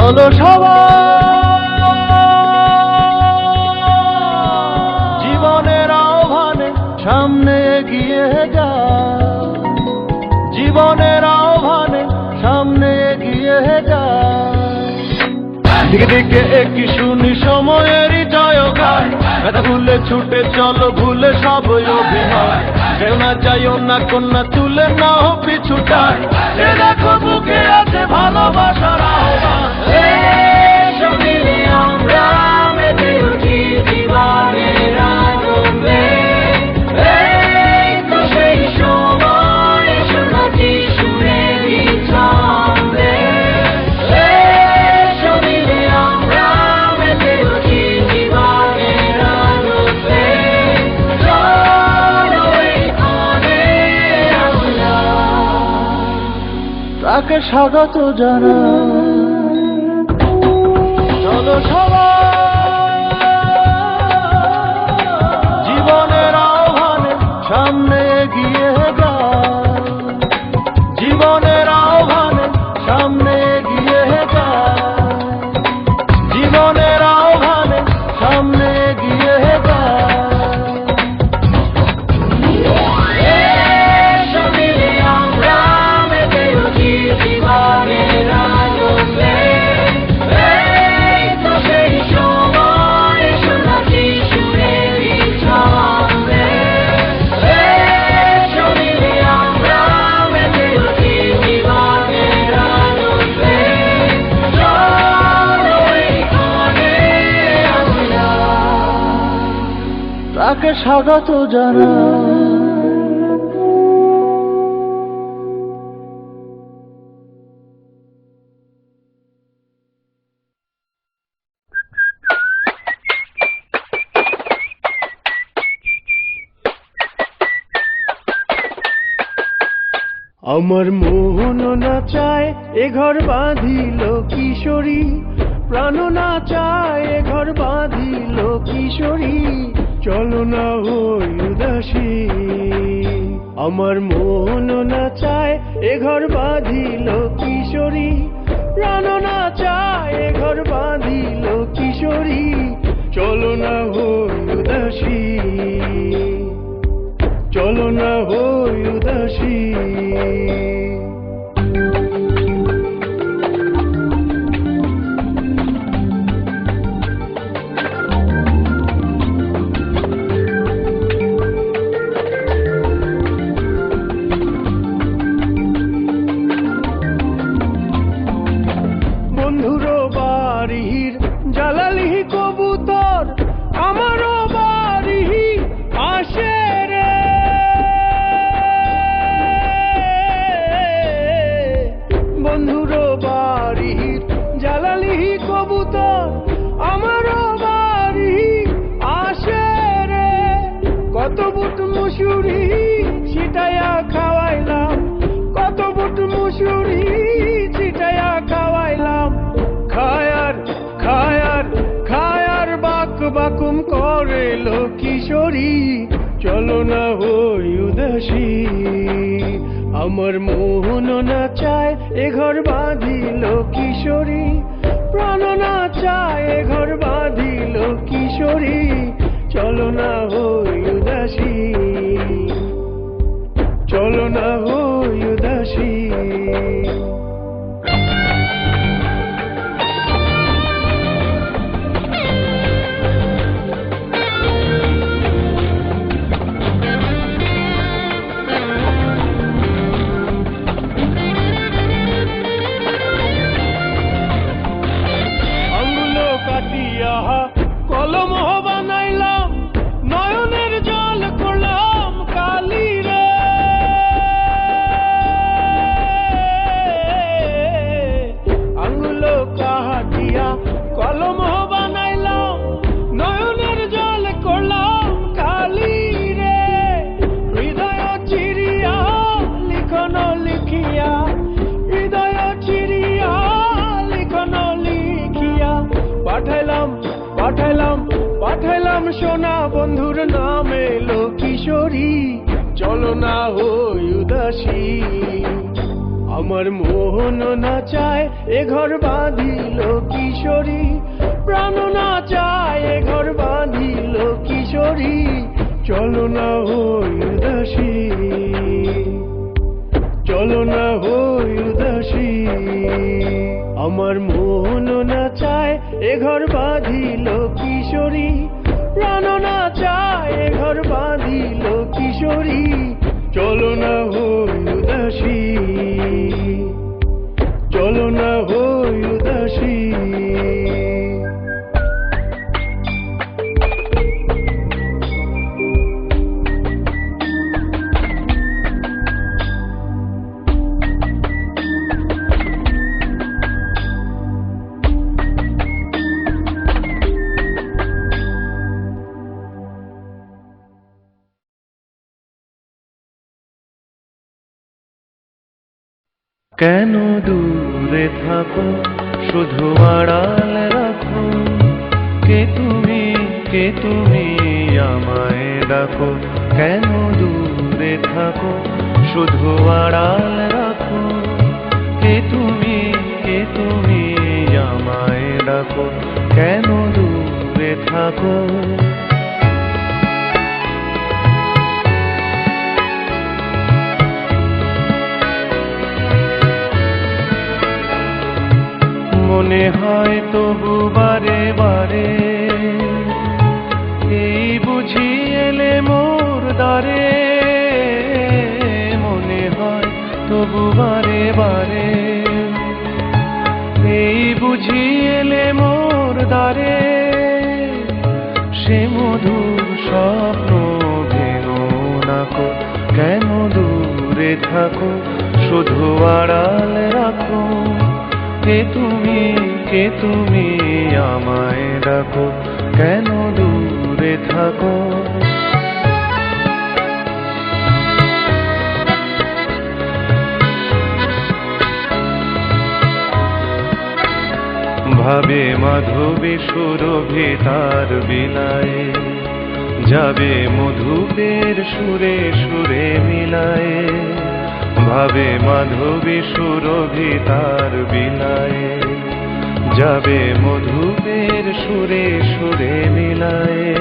চলো সবাই জীবনের আহ্বানে সামনে এগিয়ে যাও, জীবনের আহ্বানে সামনে এগিয়ে যাও। দিকে দিকে একই শুনি সময়েরই জয়গান, ব্যথা ভুলে ছুটে চলো ভুলে সব অভিনয়। কেউ না যাইও না কন্যা তুলে নাও পিছুটায়, এ দেখো বুকে আছে ভালোবাসার আহ্বান। এসো মিলে আমরা মেতে উঠি জীবনের আনন্দে, এই তো সেই সময় এসো নাচি সুরেরই ছন্দে। এসো মিলে আমরা মেতে উঠি জীবনের আনন্দে, চলো এই ক্ষণে আমরা তাকে স্বাগত জানাই। চলো সবাই জীবনের আহ্বানে সামনে এগিয়ে যাও, জীবনের আহ্বানে সামনে এগিয়ে যাও, জীবনের আহ্বানে সামনে এগিয়ে যাও। এসো মিলে আমরা মেতে উঠি জীবনের আনন্দে, এই তো সেই সময় এসো নাচি সুরেরই ছন্দে। এসো মিলে আমরা মেতে উঠি জীবনের আনন্দে, চলো এই ক্ষণে আমরা তাকে স্বাগত জানাই। আমার মোহন না চায় এ ঘর বাঁধিল কিশোরী, প্রাণ না চায় এ ঘর বাঁধিল কিশোরী, চলো না হই উদাসী। আমার মোহন না চায় এ ঘর বাঁধিল কিশোরী, প্রাণ না চায় এ ঘর বাঁধিল কিশোরী, চলো না হই উদাসী, চলো না হই উদাসী। বন্ধুরো বাড়ির জ্বালালি কবুতর, আমারও বাড়ি আসে রে। বন্ধুরো বাড়ির জ্বালালি কবুতর, আমারও বাড়ি আসে রে। কত বুট মুসুরি ছিটাইয়া খাওয়াইলাম, কত বুট মুসুরি ছিটাইয়া খাওয়াইলাম, খায়ার খায়ার খায়ার বাক বাকুম করেল কিশোরী, চলো না হই উদাসী। আমার মোহন না চায় এ ঘর বাঁধিল কিশোরী, প্রাণ না চায় এ ঘর বাঁধিল কিশোরী, চলো না হই উদাসী, চলো না হই উদাসী। আঙ্গুলো কাটিয়া কলম বানাইলাম, নয়নের জল করলাম কালি রে। আঙ্গুলো কাটিয়া কলম বানাইলাম, নয়নের জল করলাম কালি রে। হৃদয় চিরিয়া লিখন লিখিয়া, হৃদয় চিরিয়া লিখন লিখিয়া, পাঠাইলাম পাঠাইলাম পাঠাইলাম সোনা বন্ধুর নাম এলো কিশোরী, চলো না হই উদাসী। আমার মোহন না চায় এ ঘর বাঁধিল কিশোরী, প্রাণ না চায় এ ঘর বাঁধিল কিশোরী, চলো না হই উদাসী, চলো না হই উদাসী। আমার মোহন না চায় এ ঘর বাঁধিল কিশোরী, প্রাণ না চায় এ ঘর বাঁধিল কিশোরী, চলো না হই উদাসী, চলো না হই উদাসী। কেন দূরে থাকো শুধু আড়াল রাখো, কে তুমি আমায় ডাকো। কেন দূরে থাকো শুধু আড়াল রাখো, কে তুমি আমায় ডাকো। কেন দূরে থাকো। মনে হয় তবু বারে বারে, এই বুঝি এলে মোর দ্বারে। মনে হয় তবু বারে বারে, এই বুঝি এলে মোর দ্বারে। সে মধুর স্বপ্ন ভেঙো নাকো, কেন দূরে থাকো শুধু আড়াল রাখো। কে তুমি আমায় ডাকো, কেন দূরে থাকো। ভাবে মাধবী সুরভি তার বিলায়ে, যাবে মধুপের সুরে সুরে মিলায়ে। ভাবে মাধবী সুরভি তার বিলায়ে, যাবে মধুপের সুরে সুরে মিলায়ে।